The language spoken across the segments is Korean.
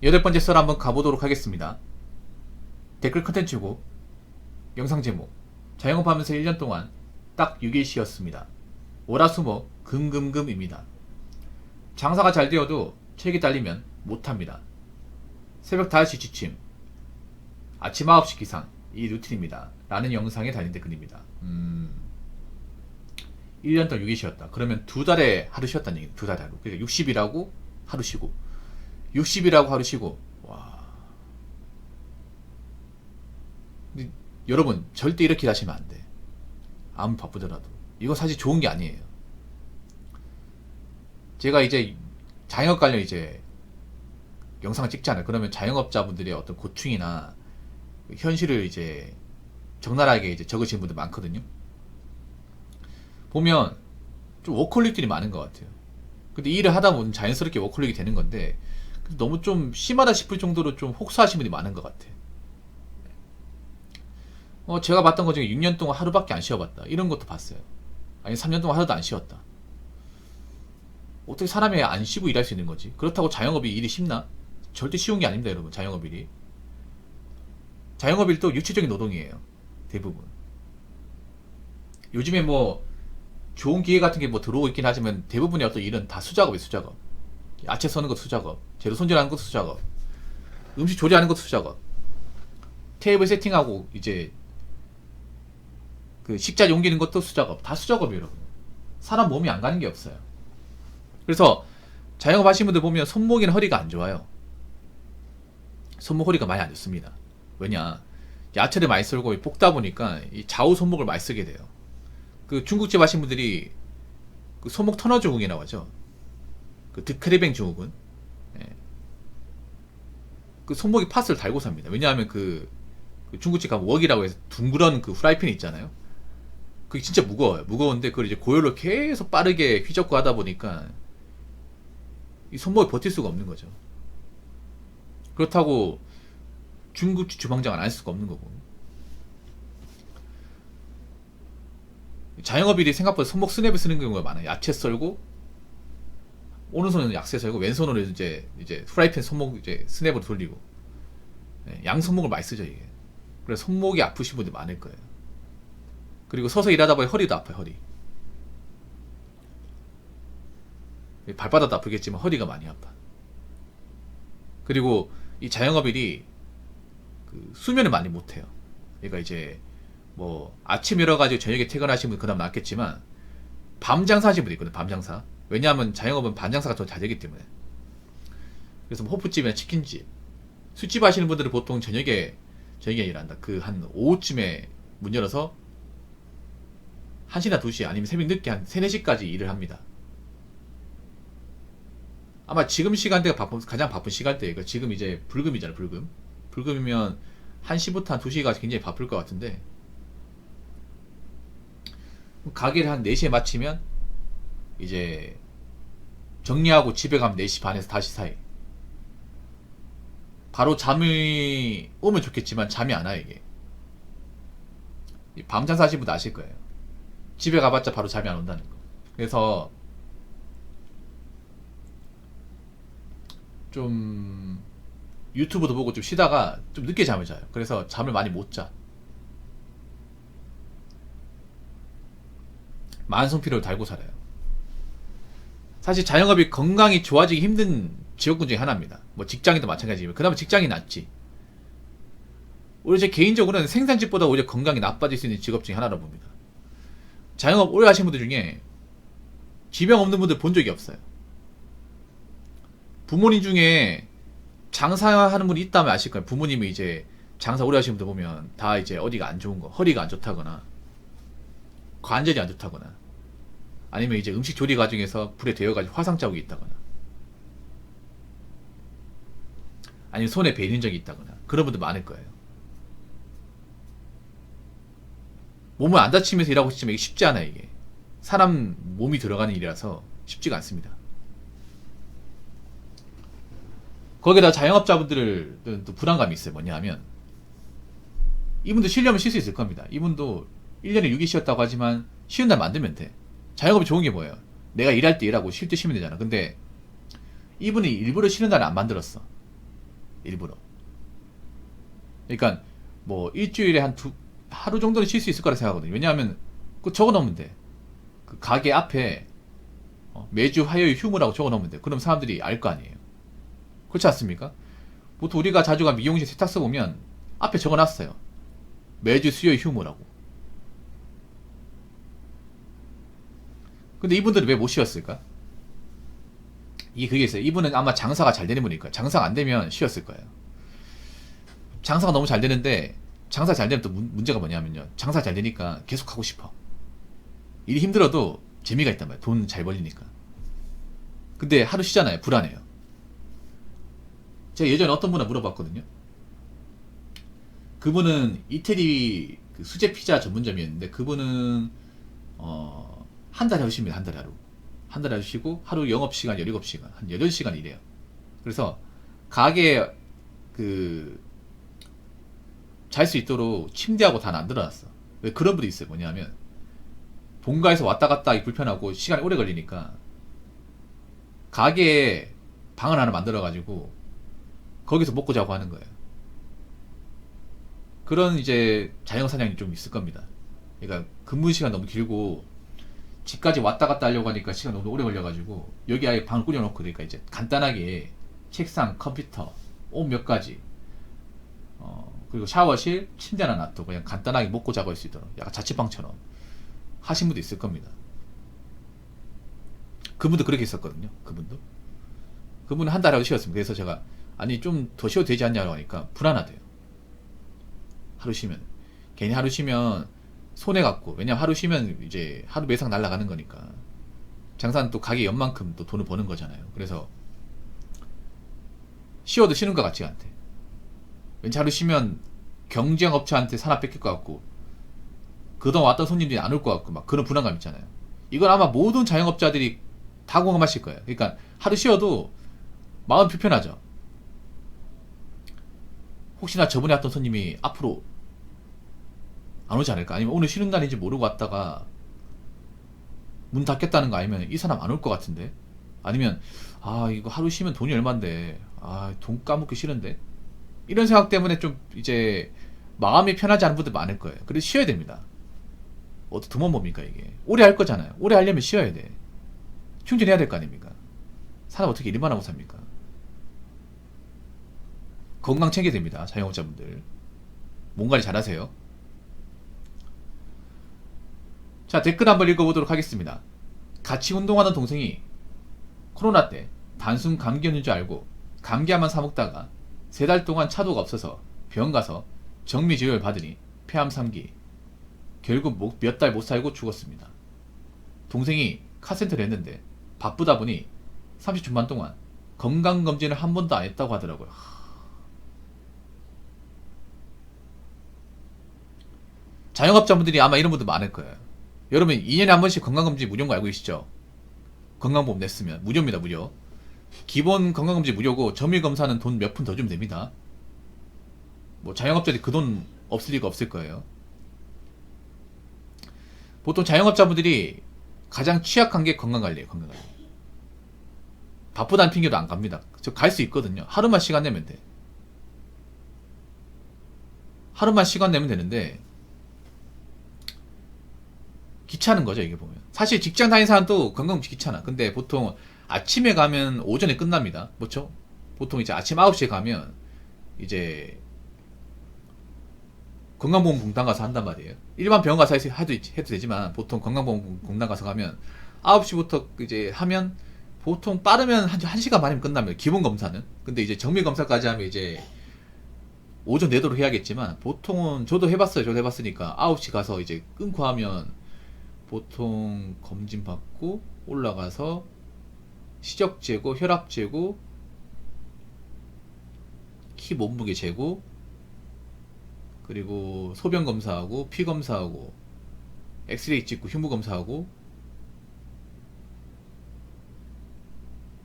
8번째 썰 한번 가보도록 하겠습니다. 댓글 컨텐츠고 영상 제목 자영업하면서 1년 동안 딱 6일 쉬었습니다. 월화수목 금금금입니다. 장사가 잘 되어도 체력이 딸리면 못합니다. 새벽 5시 지침, 아침 9시 기상, 이 루틴입니다. 라는 영상에 달린 댓글입니다. 1년 동안 6일 쉬었다. 그러면 2달에 하루 쉬었다는 얘기예요. 2달에 하루. 그러니까 60일하고 하루 쉬고 60일하고 하루 쉬고. 와. 근데 여러분 절대 이렇게 하시면 안 돼. 아무리 바쁘더라도. 이거 사실 좋은 게 아니에요. 제가 이제 자영업 관련 이제 영상을 찍잖아요. 그러면 자영업자분들의 어떤 고충이나 현실을 이제 적나라하게 이제 적으시는 분들 많거든요. 보면 좀 워커홀릭들이 많은 것 같아요. 근데 이 일을 하다 보면 자연스럽게 워커홀릭이 되는 건데 너무 좀 심하다 싶을 정도로 좀 혹사하시는 분들이 많은 것 같아요. 제가 봤던 것 중에 6년 동안 하루밖에 안 쉬어봤다. 이런 것도 봤어요. 아니 3년 동안 하루도 안 쉬었다. 어떻게 사람이 안 쉬고 일할 수 있는 거지? 그렇다고 자영업이 일이 쉽나? 절대 쉬운 게 아닙니다, 여러분. 자영업 일이. 자영업 일도 육체적인 노동이에요. 대부분. 요즘에 뭐 좋은 기회 같은 게 뭐 들어오고 있긴 하지만 대부분의 어떤 일은 다 수작업이에요, 수작업. 야채 써는 것도 수작업, 재료 손질하는 것도 수작업, 음식 조리하는 것도 수작업, 테이블 세팅하고 이제 그 식자재 옮기는 것도 수작업, 다 수작업이에요, 여러분. 사람 몸이 안 가는 게 없어요. 그래서 자영업 하시는 분들 보면 손목이나 허리가 안 좋아요. 손목 허리가 많이 안 좋습니다. 왜냐, 야채를 많이 썰고 볶다 보니까 이 좌우 손목을 많이 쓰게 돼요. 그 중국집 하신 분들이 그 손목 터너 증후군이라고 하죠. 그 드크레뱅 증후군. 예. 그 손목이 팥을 달고 삽니다. 왜냐하면 그 중국집 가면 웍이라고 해서 둥그런 그 후라이팬이 있잖아요. 그게 진짜 무거워요. 무거운데 그걸 이제 고열로 계속 빠르게 휘젓고 하다 보니까 이 손목이 버틸 수가 없는 거죠. 그렇다고 중국집 주방장은 안 할 수가 없는 거고. 자영업일이 생각보다 손목 스냅을 쓰는 경우가 많아요. 야채 썰고 오른손은 약세 썰고 왼손으로 이제 프라이팬 손목 이제 스냅으로 돌리고. 네, 양 손목을 많이 쓰죠 이게. 그래서 손목이 아프신 분들 많을 거예요. 그리고 서서 일하다 보니 허리도 아파요. 허리. 발바닥도 아프겠지만 허리가 많이 아파. 그리고 이 자영업일이 그 수면을 많이 못해요. 그러니까 이제 뭐 아침 일어가지고 저녁에 퇴근하시는 분 그나마 낫겠지만 밤 장사하시는 분도 있거든요. 밤 장사. 왜냐하면 자영업은 밤 장사가 더 잘 되기 때문에. 그래서 뭐 호프집이나 치킨집, 술집 하시는 분들은 보통 저녁에 일한다. 그 한 오후쯤에 문 열어서 1시나 2시 아니면 새벽 늦게 한 3, 4시까지 일을 합니다. 아마 지금 시간대가 가장 바쁜 시간대예요. 그러니까 지금 이제 불금이잖아요. 불금이면 1시부터 한 2시가 굉장히 바쁠 것 같은데 가게를 한 4시에 마치면 이제 정리하고 집에 가면 4시 반에서 5시 사이. 바로 잠이 오면 좋겠지만 잠이 안 와요 이게. 밤 장사 하시는 분도 아실 거예요. 집에 가봤자 바로 잠이 안 온다는 거. 그래서 좀 유튜브도 보고 좀 쉬다가 좀 늦게 잠을 자요. 그래서 잠을 많이 못 자. 만성피로를 달고 살아요. 사실 자영업이 건강이 좋아지기 힘든 직업군 중에 하나입니다. 뭐 직장인도 마찬가지지만 그나마 직장이 낫지. 오히려 제 개인적으로는 생산직보다 오히려 건강이 나빠질 수 있는 직업 중에 하나라고 봅니다. 자영업 오래 하신 분들 중에 지병 없는 분들 본 적이 없어요. 부모님 중에 장사하는 분이 있다면 아실 거예요. 부모님이 이제 장사 오래 하시는 분들 보면 다 이제 어디가 안 좋은 거, 허리가 안 좋다거나 관절이 안 좋다거나 아니면 이제 음식 조리 과정에서 불에 데워가지고 화상 자국이 있다거나 아니면 손에 베이는 적이 있다거나 그런 분들 많을 거예요. 몸을 안 다치면서 일하고 싶지만 이게 쉽지 않아요. 이게 사람 몸이 들어가는 일이라서 쉽지가 않습니다. 거기다 자영업자분들은 또 불안감이 있어요. 뭐냐 하면 이분도 쉬려면 쉴 수 있을 겁니다. 이분도 1년에 6일 쉬었다고 하지만 쉬는 날 만들면 돼. 자영업이 좋은 게 뭐예요? 내가 일할 때 일하고 쉴 때 쉬면 되잖아. 근데 이분이 일부러 쉬는 날을 안 만들었어. 일부러. 그러니까 뭐 일주일에 하루 정도는 쉴 수 있을 거라 생각하거든요. 왜냐하면 그 적어 놓으면 돼. 그 가게 앞에 매주 화요일 휴무라고 적어 놓으면 돼. 그럼 사람들이 알 거 아니에요. 그렇지 않습니까? 보통 우리가 자주 간 미용실 세탁소 보면 앞에 적어 놨어요. 매주 수요일 휴무라고. 근데 이분들은 왜 못 쉬었을까? 이게 그게 있어요. 이분은 아마 장사가 잘 되는 분일 거예요. 장사가 안 되면 쉬었을 거예요. 장사가 너무 잘 되는데, 장사 잘 되면 또 문제가 뭐냐면요. 장사 잘 되니까 계속 하고 싶어. 일이 힘들어도 재미가 있단 말이에요. 돈 잘 벌리니까. 근데 하루 쉬잖아요. 불안해요. 제가 예전에 어떤 분한테 물어봤거든요. 그분은 이태리 그 수제 피자 전문점이었는데, 그분은 한 달에 하루 쉽니다. 한 달에 하루. 한 달에 하루 쉬고 하루 영업시간 17시간. 한 8시간 일해요. 그래서 가게에 잘 수 있도록 침대하고 다 만들어놨어. 왜 그런 분이 있어요. 뭐냐면 본가에서 왔다 갔다 하기 불편하고 시간이 오래 걸리니까 가게에 방을 하나 만들어가지고 거기서 먹고 자고 하는 거예요. 그런 이제 자영 사냥이 좀 있을 겁니다. 그러니까 근무 시간 너무 길고 집까지 왔다 갔다 하려고 하니까 시간 너무 오래 걸려가지고 여기 아예 방을 꾸려놓고 그러니까 이제 간단하게 책상, 컴퓨터, 옷 몇 가지 그리고 샤워실, 침대 하나 놔두고 그냥 간단하게 먹고 자고 할 수 있도록 약간 자취방처럼 하신 분도 있을 겁니다. 그분도 그렇게 있었거든요. 그분은 한 달에 하루 쉬었습니다. 그래서 제가 아니 좀 더 쉬어도 되지 않냐고 하니까 불안하대요. 하루 쉬면 괜히 하루 쉬면 손해 갖고, 왜냐면 하루 쉬면 이제 하루 매상 날아가는 거니까. 장사는 또 가게 연만큼 또 돈을 버는 거잖아요. 그래서 쉬어도 쉬는 것 같지가 않대. 왠지 하루 쉬면 경쟁 업체한테 산업 뺏길 것 같고 그동안 왔던 손님들이 안 올 것 같고 막 그런 불안감 있잖아요. 이건 아마 모든 자영업자들이 다 공감하실 거예요. 그러니까 하루 쉬어도 마음 불편하죠. 혹시나 저번에 왔던 손님이 앞으로 안 오지 않을까? 아니면 오늘 쉬는 날인지 모르고 왔다가 문 닫겠다는 거 아니면 이 사람 안 올 것 같은데? 아니면 이거 하루 쉬면 돈이 얼만데 돈 까먹기 싫은데? 이런 생각 때문에 좀 이제 마음이 편하지 않은 분들 많을 거예요. 그래서 쉬어야 됩니다. 어떻게 두번 뭡니까 이게? 오래 할 거잖아요. 오래 하려면 쉬어야 돼. 충전해야 될 거 아닙니까? 사람 어떻게 일만 하고 삽니까? 건강 챙겨야 됩니다. 자영업자분들. 몸 관리 잘하세요. 자, 댓글 한번 읽어보도록 하겠습니다. 같이 운동하는 동생이 코로나 때 단순 감기였는 줄 알고 감기약만 사 먹다가 3달 동안 차도가 없어서 병원 가서 정밀진료를 받으니 폐암 3기. 결국 몇 달 못 살고 죽었습니다. 동생이 카센터를 했는데 바쁘다 보니 30초만 동안 건강검진을 한 번도 안 했다고 하더라고요. 자영업자분들이 아마 이런 분들 많을 거예요. 여러분 2년에 한 번씩 건강검진 무료인 거 알고 계시죠? 건강보험 냈으면 무료입니다. 무료. 기본 건강검진 무료고 정밀검사는 돈 몇 푼 더 주면 됩니다. 뭐 자영업자들이 그 돈 없을 리가 없을 거예요. 보통 자영업자분들이 가장 취약한 게 건강관리예요. 건강관리. 바쁘다는 핑계도 안 갑니다. 저 갈 수 있거든요. 하루만 시간 내면 돼. 하루만 시간 내면 되는데 귀찮은 거죠. 이게 보면 사실 직장 다니는 사람도 건강검진 귀찮아. 근데 보통 아침에 가면 오전에 끝납니다. 그렇죠? 보통 이제 아침 9시에 가면 이제 건강보험공단 가서 한단 말이에요. 일반 병원 가서 해도 되지만 보통 건강보험공단 가서 가면 9시부터 이제 하면 보통 빠르면 한 1시간 반이면 끝납니다. 기본 검사는. 근데 이제 정밀 검사까지 하면 이제 오전 내도록 해야겠지만 보통은 저도 해봤어요. 저도 해봤으니까 9시 가서 이제 끊고 하면 보통 검진 받고 올라가서 시력 재고, 혈압 재고, 키 몸무게 재고, 그리고 소변 검사하고, 피 검사하고, 엑스레이 찍고, 흉부 검사하고,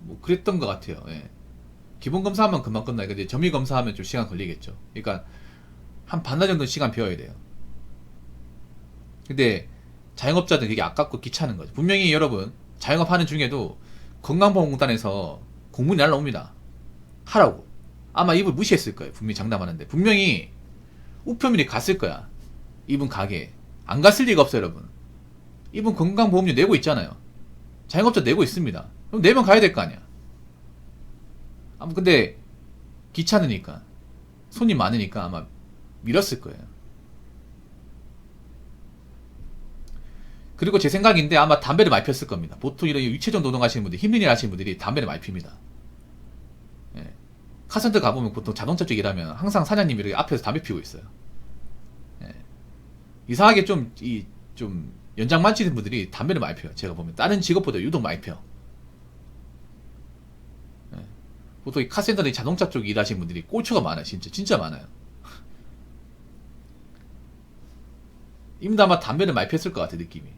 뭐 그랬던 것 같아요. 예. 기본 검사하면 금방 끝나요. 근데 점유 검사하면 좀 시간 걸리겠죠. 그러니까 한 반나절 정도 시간 비워야 돼요. 근데 자영업자들은 되게 아깝고 귀찮은 거죠. 분명히 여러분 자영업 하는 중에도 건강보험공단에서 공문이 날라옵니다. 하라고. 아마 이분 무시했을 거예요. 분명히 장담하는데. 분명히 우편물이 갔을 거야. 이분 가게에. 안 갔을 리가 없어요, 여러분. 이분 건강보험료 내고 있잖아요. 자영업자 내고 있습니다. 그럼 내면 가야 될 거 아니야. 아마 근데 귀찮으니까, 손님 많으니까 아마 밀었을 거예요. 그리고 제 생각인데 아마 담배를 많이 폈을 겁니다. 보통 이런 유체적 노동하시는 분들, 힘든 일 하시는 분들이 담배를 많이 핍니다. 예. 카센터 가보면 보통 자동차 쪽 일하면 항상 사장님이 이렇게 앞에서 담배 피우고 있어요. 예. 이상하게 좀 연장 많으신 분들이 담배를 많이 펴요. 제가 보면 다른 직업보다 유독 많이 펴. 예. 보통 이 카센터나 자동차 쪽 일하시는 분들이 꼴초가 많아요. 진짜 많아요. 이분도 아마 담배를 많이 폈을 것 같아, 느낌이.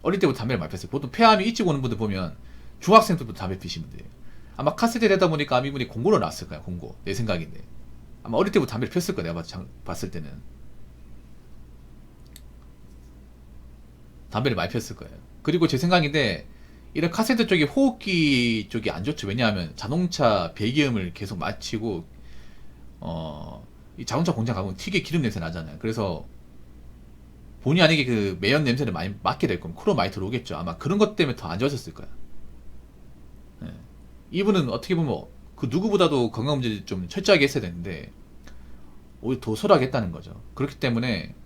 어릴 때부터 담배를 많이 폈어요. 보통 폐암이 일찍 오는 분들 보면 중학생 때부터 담배 피시는 분들이에요. 아마 카세대 되다 보니까 아마 이분이 공고를 나왔을 거야, 공고. 내 생각인데. 아마 어릴 때부터 담배를 폈을 거야, 내가 봤을 때는. 담배를 많이 폈을 거예요. 그리고 제 생각인데, 이런 카세트 쪽이 호흡기 쪽이 안 좋죠. 왜냐하면 자동차 배기음을 계속 마치고, 이 자동차 공장 가면 특유의 기름 냄새 나잖아요. 그래서 본의 아니게 그 매연 냄새를 많이 맡게 될 겁니다. 코로 많이 들어오겠죠. 아마 그런 것 때문에 더 안 좋아졌을 거야. 네. 이분은 어떻게 보면 그 누구보다도 건강문제 좀 철저하게 했어야 되는데 오히려 더 소홀하게 했다는 거죠. 그렇기 때문에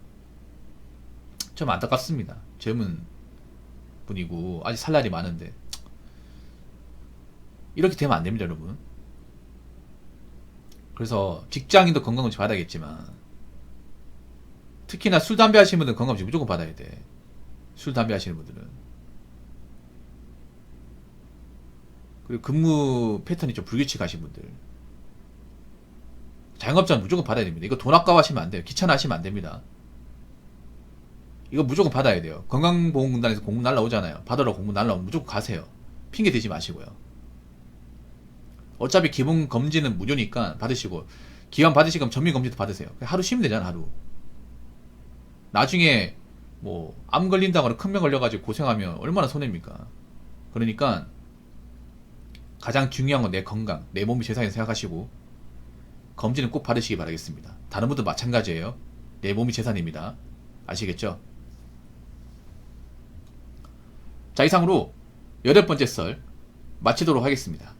좀 안타깝습니다. 젊은 분이고 아직 살 날이 많은데 이렇게 되면 안 됩니다, 여러분. 그래서 직장인도 건강검진 받아야겠지만 특히나 술, 담배 하시는 분들은 건강검진 무조건 받아야 돼. 술, 담배 하시는 분들은. 그리고 근무 패턴이 좀 불규칙하신 분들. 자영업자는 무조건 받아야 됩니다. 이거 돈 아까워하시면 안 돼요. 귀찮아 하시면 안 됩니다. 이거 무조건 받아야 돼요. 건강보험공단에서 공문 날라오잖아요. 받으러 공문 날라오면 무조건 가세요. 핑계 대지 마시고요. 어차피 기본 검진은 무료니까 받으시고, 기왕 받으시면 전민검진도 받으세요. 하루 쉬면 되잖아, 하루. 나중에 뭐 암 걸린다거나 큰 병 걸려가지고 고생하면 얼마나 손해입니까? 그러니까 가장 중요한 건 내 건강, 내 몸이 세상에 생각하시고 검진은 꼭 받으시기 바라겠습니다. 다른 분도 마찬가지예요. 내 몸이 재산입니다. 아시겠죠? 자, 이상으로 8번째 썰 마치도록 하겠습니다.